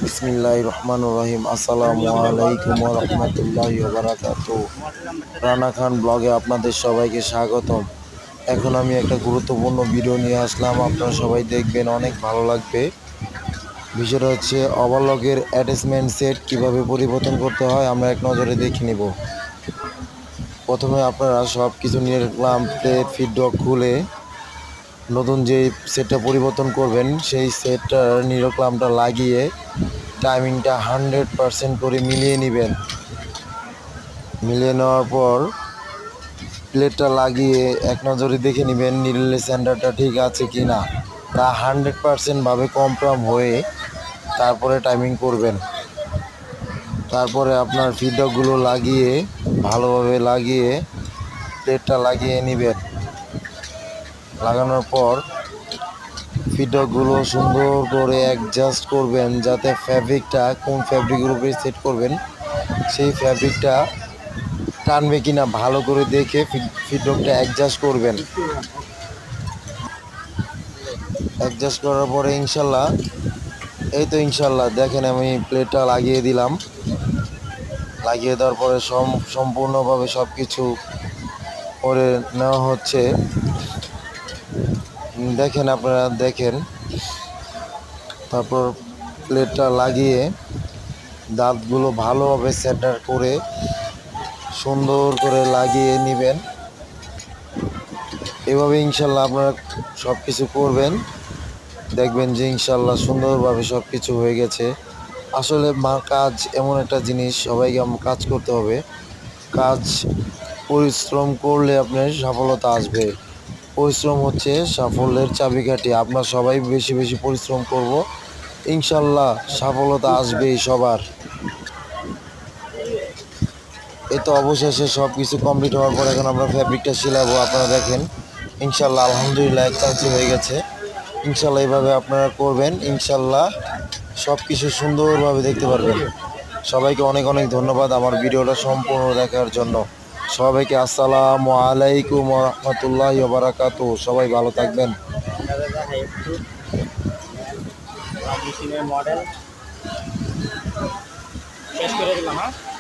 বিসমিল্লাহির রহমানির রহিম। আসসালামু আলাইকুম ওয়া রাহমাতুল্লাহি ওয়া বারাকাতুহু। রানা খান ব্লগে আপনাদের সবাইকে স্বাগতম। এখন আমি একটা গুরুত্বপূর্ণ ভিডিও নিয়ে আসলাম, আপনারা সবাই দেখবেন, অনেক ভালো লাগবে। বিষয়টা হচ্ছে ওভারলকের অ্যাটাচমেন্ট সেট কিভাবে পরিবর্তন করতে হয় আমরা এক নজরে দেখে নিব। প্রথমে আপনারা সব কিছু নিয়ে রাখলাম, প্লেট ফিডব্যাক খুলে নতুন যে সেটটা পরিবর্তন করবেন সেই সেটটার নিরোক্লামটা লাগিয়ে টাইমিংটা 100% করে মিলিয়ে নেবেন। মিলিয়ে নেওয়ার পর প্লেটটা লাগিয়ে এক নজরে দেখে নেবেন নিডলের সেন্টারটা ঠিক আছে কি না, তা 100% ভাবে কনফার্ম হয়ে তারপরে টাইমিং করবেন। তারপরে আপনার ফিডব্যাকগুলো লাগিয়ে ভালোভাবে লাগিয়ে প্লেটটা লাগিয়ে নেবেন। লাগানোর পর ফিডব্যাকগুলো সুন্দর করে অ্যাডজাস্ট করবেন, যাতে ফ্যাব্রিকটা কোন ফ্যাব্রিকের উপরে সেট করবেন সেই ফ্যাব্রিকটা টানবে কিনা ভালো করে দেখে ফিডব্যাকটা অ্যাডজাস্ট করবেন। অ্যাডজাস্ট করার পরে ইনশাল্লাহ, এই তো ইনশাল্লাহ দেখেন আমি প্লেটটা লাগিয়ে দিলাম। লাগিয়ে দেওয়ার পরে সম্পূর্ণভাবে সব কিছু করে নেওয়া হচ্ছে। দেখেন, আপনারা দেখেন। তারপর প্লেটটা লাগিয়ে দাঁতগুলো ভালোভাবে সেন্টার করে সুন্দর করে লাগিয়ে নেবেন। এভাবে ইনশাল্লাহ আপনারা সব কিছু করবেন, দেখবেন যে ইনশাল্লাহ সুন্দরভাবে সব কিছু হয়ে গেছে। আসলে কাজ এমন একটা জিনিস, সবাইকে কাজ করতে হবে। কাজ পরিশ্রম করলে আপনার সফলতা আসবে। পরিশ্রম হচ্ছে সাফল্যের চাবিকাঠি। আপনার সবাই বেশি বেশি পরিশ্রম করব, ইনশাল্লাহ সফলতা আসবেই সবার। এই তো অবশেষে সব কিছু কমপ্লিট হওয়ার পর এখন আমরা ফ্যাব্রিকটা সিলাবো। আপনারা দেখেন ইনশাল্লাহ আলহামদুলিল্লাহ এক চান্সে হয়ে গেছে। ইনশাল্লাহ এইভাবে আপনারা করবেন, ইনশাল্লাহ সব কিছু সুন্দরভাবে দেখতে পারবেন। সবাইকে অনেক অনেক ধন্যবাদ আমার ভিডিওটা সম্পূর্ণ দেখার জন্য। সবাইকে আসসালামু আলাইকুম ওয়া রাহমাতুল্লাহি ওয়া বারাকাতুহু। সবাই ভালো থাকবেন। মডেল শেষ করে দিলাম।